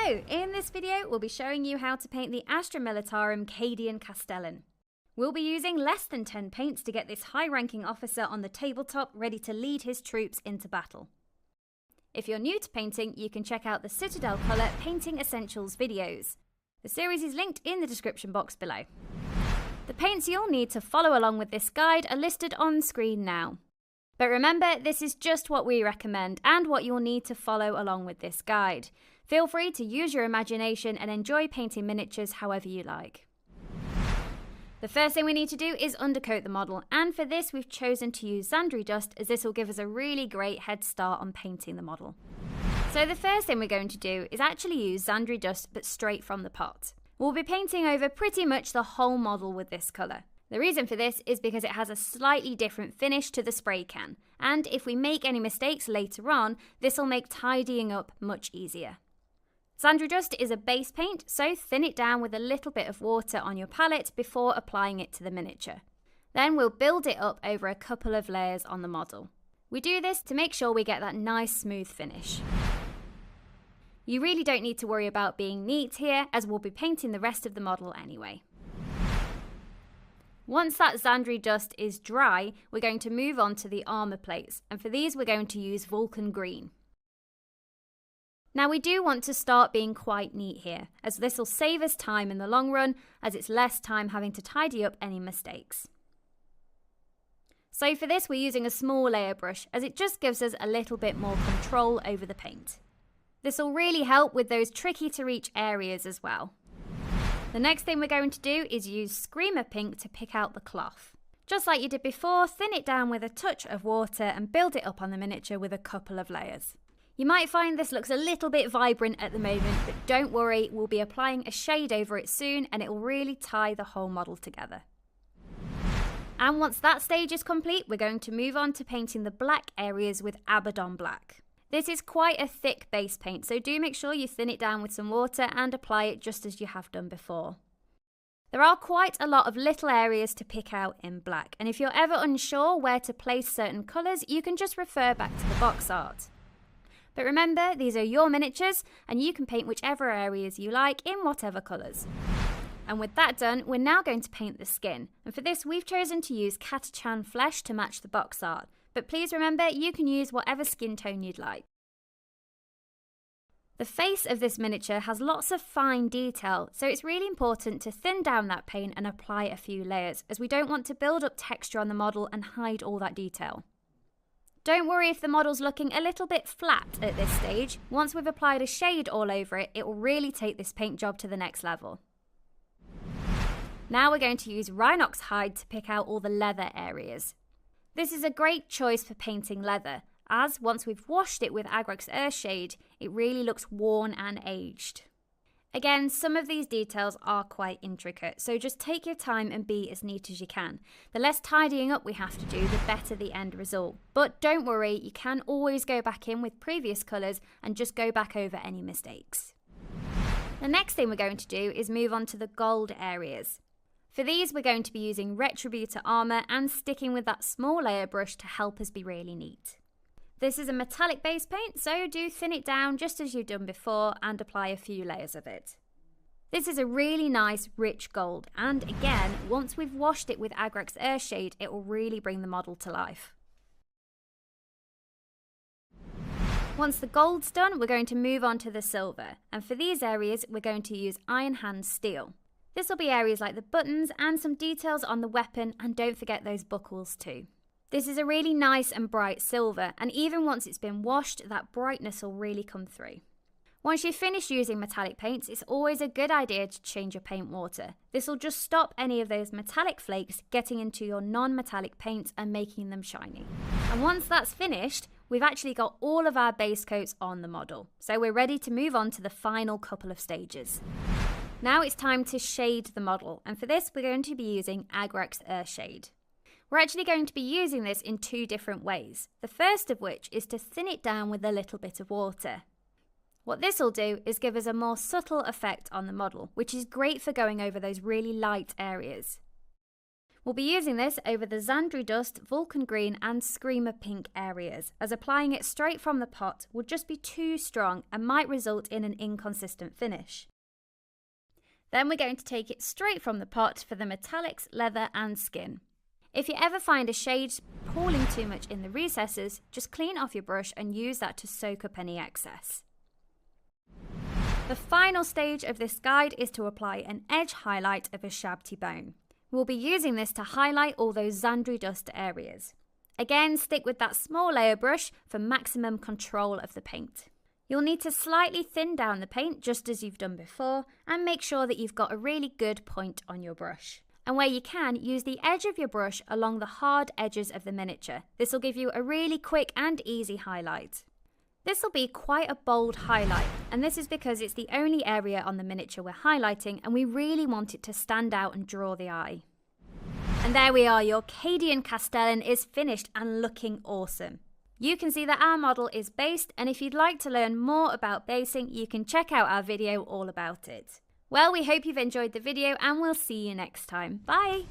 So, in this video, we'll be showing you how to paint the Astra Militarum Cadian Castellan. We'll be using less than 10 paints to get this high-ranking officer on the tabletop ready to lead his troops into battle. If you're new to painting, you can check out the Citadel Colour Painting Essentials videos. The series is linked in the description box below. The paints you'll need to follow along with this guide are listed on screen now. But remember, this is just what we recommend and what you'll need to follow along with this guide. Feel free to use your imagination and enjoy painting miniatures however you like. The first thing we need to do is undercoat the model, and for this we've chosen to use Zandri Dust as this will give us a really great head start on painting the model. So the first thing we're going to do is actually use Zandri Dust but straight from the pot. We'll be painting over pretty much the whole model with this colour. The reason for this is because it has a slightly different finish to the spray can, and if we make any mistakes later on, this will make tidying up much easier. Zandri Dust is a base paint, so thin it down with a little bit of water on your palette before applying it to the miniature. Then we'll build it up over a couple of layers on the model. We do this to make sure we get that nice smooth finish. You really don't need to worry about being neat here, as we'll be painting the rest of the model anyway. Once that Zandri Dust is dry, we're going to move on to the armour plates, and for these we're going to use Vulcan Green. Now we do want to start being quite neat here, as this will save us time in the long run, as it's less time having to tidy up any mistakes. So for this we're using a small layer brush, as it just gives us a little bit more control over the paint. This will really help with those tricky to reach areas as well. The next thing we're going to do is use Screamer Pink to pick out the cloth. Just like you did before, thin it down with a touch of water and build it up on the miniature with a couple of layers. You might find this looks a little bit vibrant at the moment, but don't worry, we'll be applying a shade over it soon and it will really tie the whole model together. And once that stage is complete, we're going to move on to painting the black areas with Abaddon Black. This is quite a thick base paint, so do make sure you thin it down with some water and apply it just as you have done before. There are quite a lot of little areas to pick out in black, and if you're ever unsure where to place certain colours, you can just refer back to the box art. But remember, these are your miniatures, and you can paint whichever areas you like in whatever colours. And with that done, we're now going to paint the skin, and for this we've chosen to use Catachan Flesh to match the box art. But please remember, you can use whatever skin tone you'd like. The face of this miniature has lots of fine detail, so it's really important to thin down that paint and apply a few layers, as we don't want to build up texture on the model and hide all that detail. Don't worry if the model's looking a little bit flat at this stage. Once we've applied a shade all over it, it will really take this paint job to the next level. Now we're going to use Rhinox Hide to pick out all the leather areas. This is a great choice for painting leather, as once we've washed it with Agrax Earthshade, it really looks worn and aged. Again, some of these details are quite intricate, so just take your time and be as neat as you can. The less tidying up we have to do, the better the end result. But don't worry, you can always go back in with previous colours and just go back over any mistakes. The next thing we're going to do is move on to the gold areas. For these, we're going to be using Retributor Armour and sticking with that small layer brush to help us be really neat. This is a metallic base paint, so do thin it down just as you've done before and apply a few layers of it. This is a really nice, rich gold, and again, once we've washed it with Agrax Earthshade, it will really bring the model to life. Once the gold's done, we're going to move on to the silver, and for these areas, we're going to use Iron Hand Steel. This will be areas like the buttons and some details on the weapon, and don't forget those buckles too. This is a really nice and bright silver, and even once it's been washed, that brightness will really come through. Once you've finished using metallic paints, it's always a good idea to change your paint water. This will just stop any of those metallic flakes getting into your non-metallic paints and making them shiny. And once that's finished, we've actually got all of our base coats on the model, so we're ready to move on to the final couple of stages. Now it's time to shade the model, and for this we're going to be using Agrax Earthshade. We're actually going to be using this in two different ways, the first of which is to thin it down with a little bit of water. What this will do is give us a more subtle effect on the model, which is great for going over those really light areas. We'll be using this over the Xandri Dust, Vulcan Green and Screamer Pink areas, as applying it straight from the pot would just be too strong and might result in an inconsistent finish. Then we're going to take it straight from the pot for the metallics, leather and skin. If you ever find a shade pooling too much in the recesses, just clean off your brush and use that to soak up any excess. The final stage of this guide is to apply an edge highlight of a Shabti bone. We'll be using this to highlight all those Xandri Dust areas. Again, stick with that small layer brush for maximum control of the paint. You'll need to slightly thin down the paint just as you've done before and make sure that you've got a really good point on your brush. And where you can, use the edge of your brush along the hard edges of the miniature. This will give you a really quick and easy highlight. This will be quite a bold highlight, and this is because it's the only area on the miniature we're highlighting and we really want it to stand out and draw the eye. And there we are, your Cadian Castellan is finished and looking awesome. You can see that our model is based, and if you'd like to learn more about basing, you can check out our video all about it. Well, we hope you've enjoyed the video and we'll see you next time. Bye!